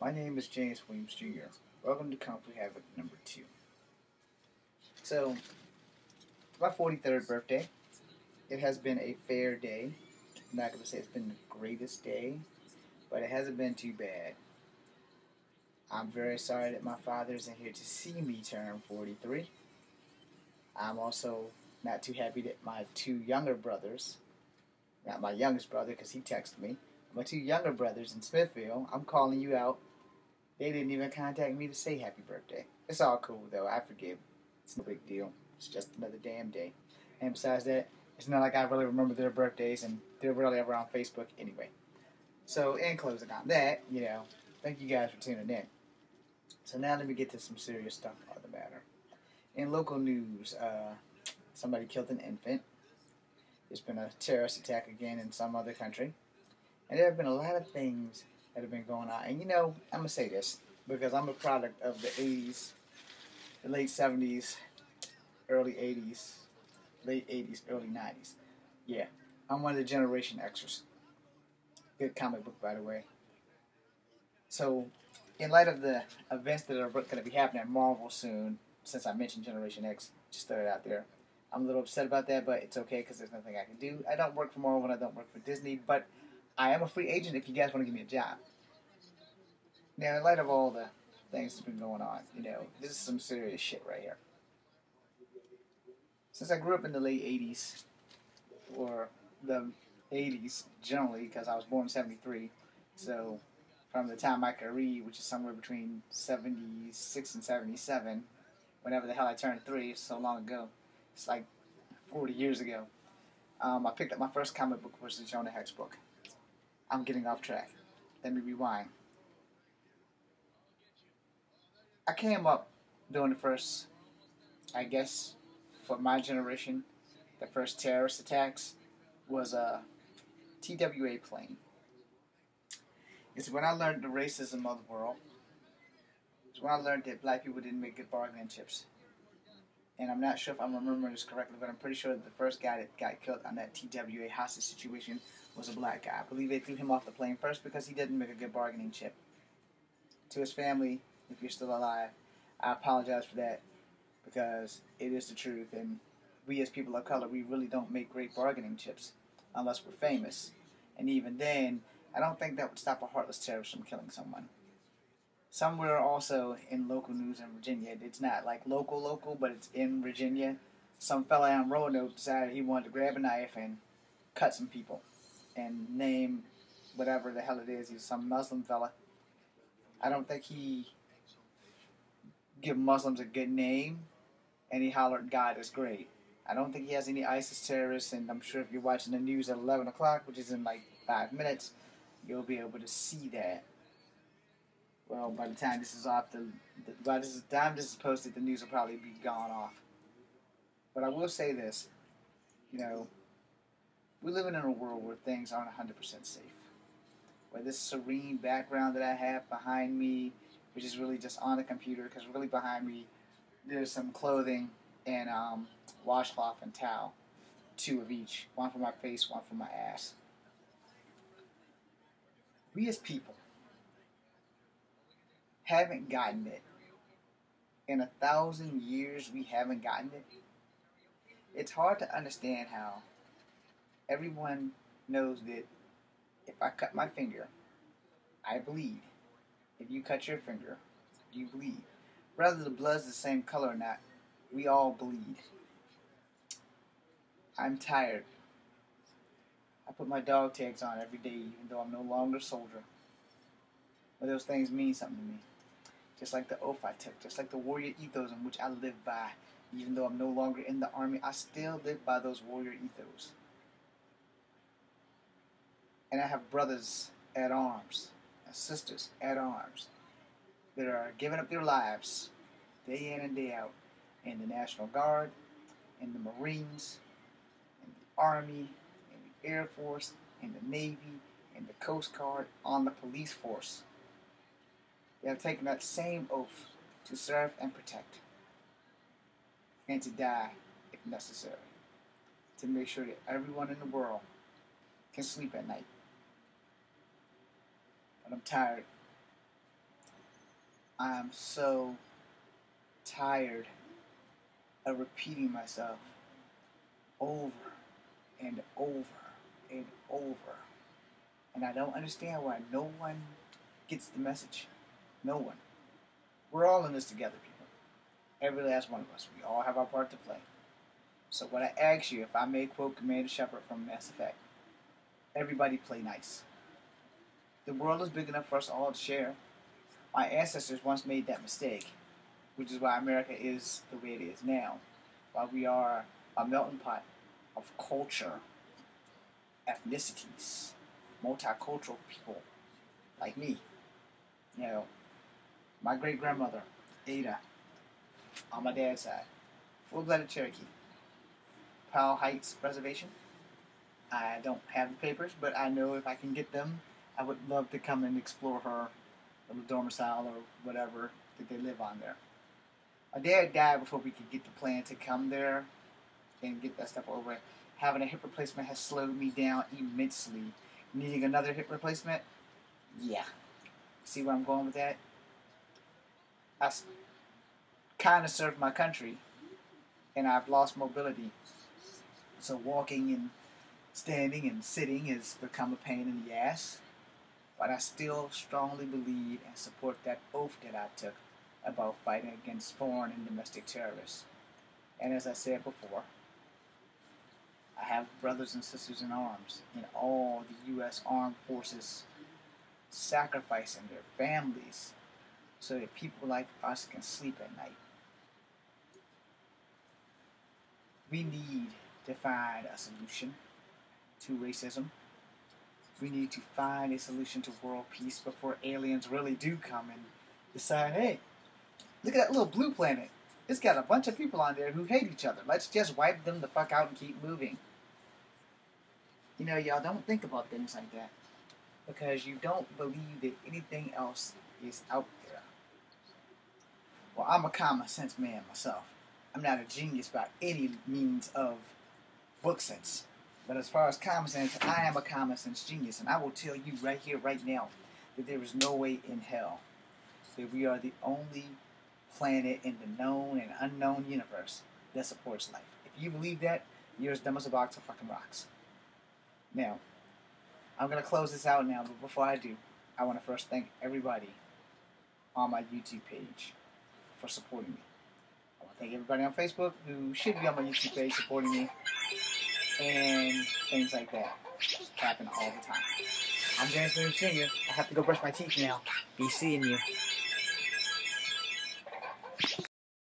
My name is James Williams Jr. Welcome to Kung Fu Havoc number 2. So, it's my 43rd birthday. It has been a fair day. I'm not going to say it's been the greatest day, but it hasn't been too bad. I'm very sorry that my father isn't here to see me turn 43. I'm also not too happy that my two younger brothers, not my youngest brother because he texted me, my two younger brothers in Smithville, I'm calling you out. They didn't even contact me to say happy birthday. It's all cool though. I forgive. It's no big deal. It's just another damn day. And besides that, it's not like I really remember their birthdays, and they're really ever on Facebook anyway. So, in closing on that, thank you guys for tuning in. So now let me get to some serious stuff on the matter. In local news, somebody killed an infant. There's been a terrorist attack again in some other country. And there have been a lot of things that have been going on. And I'm going to say this because I'm a product of the 80s, the late 70s, early 80s, late 80s, early 90s. Yeah, I'm one of the Generation Xers. Good comic book, by the way. So, in light of the events that are going to be happening at Marvel soon, since I mentioned Generation X, just throw it out there. I'm a little upset about that, but it's okay because there's nothing I can do. I don't work for Marvel and I don't work for Disney, but I am a free agent if you guys want to give me a job. Now, in light of all the things that's been going on, this is some serious shit right here. Since I grew up in the late 80s, or the 80s generally, because I was born in 73, so from the time I could read, which is somewhere between 76 and 77, whenever the hell I turned 3, so long ago, it's like 40 years ago, I picked up my first comic book, which is the Jonah Hex book. I'm getting off track. Let me rewind. I came up during the first, I guess, for my generation, the first terrorist attacks was a TWA plane. It's when I learned the racism of the world. It's when I learned that black people didn't make good bargaining chips. And I'm not sure if I'm remembering this correctly, but I'm pretty sure that the first guy that got killed on that TWA hostage situation was a black guy. I believe they threw him off the plane first because he didn't make a good bargaining chip. To his family, if you're still alive, I apologize for that because it is the truth, and we as people of color, we really don't make great bargaining chips unless we're famous. And even then, I don't think that would stop a heartless terrorist from killing someone. Somewhere also in local news in Virginia, it's not like local, but it's in Virginia, some fella on Roanoke decided he wanted to grab a knife and cut some people and name whatever the hell it is. He's some Muslim fella. I don't think he give Muslims a good name, and he hollered, God is great. I don't think he has any ISIS terrorists, and I'm sure if you're watching the news at 11 o'clock, which is in like 5 minutes, you'll be able to see that. Well, by the time this is off, by the time this is posted, the news will probably be gone off. But I will say this, we're living in a world where things aren't 100% safe. Where this serene background that I have behind me, which is really just on the computer, because really behind me, there's some clothing and washcloth and towel, 2 of each, one for my face, one for my ass. We as people haven't gotten it. In 1,000 years, we haven't gotten it. It's hard to understand how everyone knows that if I cut my finger, I bleed. If you cut your finger, you bleed. Whether the blood's the same color or not, we all bleed. I'm tired. I put my dog tags on every day, even though I'm no longer a soldier. But those things mean something to me. Just like the oath I took, just like the warrior ethos in which I live by. Even though I'm no longer in the army, I still live by those warrior ethos. And I have brothers at arms, and sisters at arms, that are giving up their lives day in and day out in the National Guard, in the Marines, in the Army, in the Air Force, in the Navy, in the Coast Guard, on the police force. They have taken that same oath to serve and protect, and to die if necessary, to make sure that everyone in the world can sleep at night. But I'm tired. I'm so tired of repeating myself over and over and over. And I don't understand why no one gets the message. No one. We're all in this together, people. Every last one of us. We all have our part to play. So when I ask you, if I may quote Commander Shepard from Mass Effect, everybody play nice. The world is big enough for us all to share. My ancestors once made that mistake, which is why America is the way it is now. Why we are a melting pot of culture, ethnicities, multicultural people like me. You know, my great-grandmother, Ada, on my dad's side, full-blooded Cherokee. Powell Heights Reservation. I don't have the papers, but I know if I can get them, I would love to come and explore her little domicile or whatever that they live on there. My dad died before we could get the plan to come there and get that stuff over. Having a hip replacement has slowed me down immensely. Needing another hip replacement? Yeah. See where I'm going with that? I kind of served my country, and I've lost mobility. So walking and standing and sitting has become a pain in the ass. But I still strongly believe and support that oath that I took about fighting against foreign and domestic terrorists. And as I said before, I have brothers and sisters in arms in all the U.S. Armed Forces sacrificing their families so that people like us can sleep at night. We need to find a solution to racism. We need to find a solution to world peace before aliens really do come and decide, hey, look at that little blue planet. It's got a bunch of people on there who hate each other. Let's just wipe them the fuck out and keep moving. You know, y'all don't think about things like that because you don't believe that anything else is out there. Well, I'm a common sense man myself. I'm not a genius by any means of book sense. But as far as common sense, I am a common sense genius. And I will tell you right here, right now, that there is no way in hell that we are the only planet in the known and unknown universe that supports life. If you believe that, you're as dumb as a box of fucking rocks. Now, I'm going to close this out now, but before I do, I want to first thank everybody on my YouTube page for supporting me. I want to thank everybody on Facebook who should be on my YouTube page supporting me. And things like that happen all the time. I'm James Williams Sr. I have to go brush my teeth now. Be seeing you.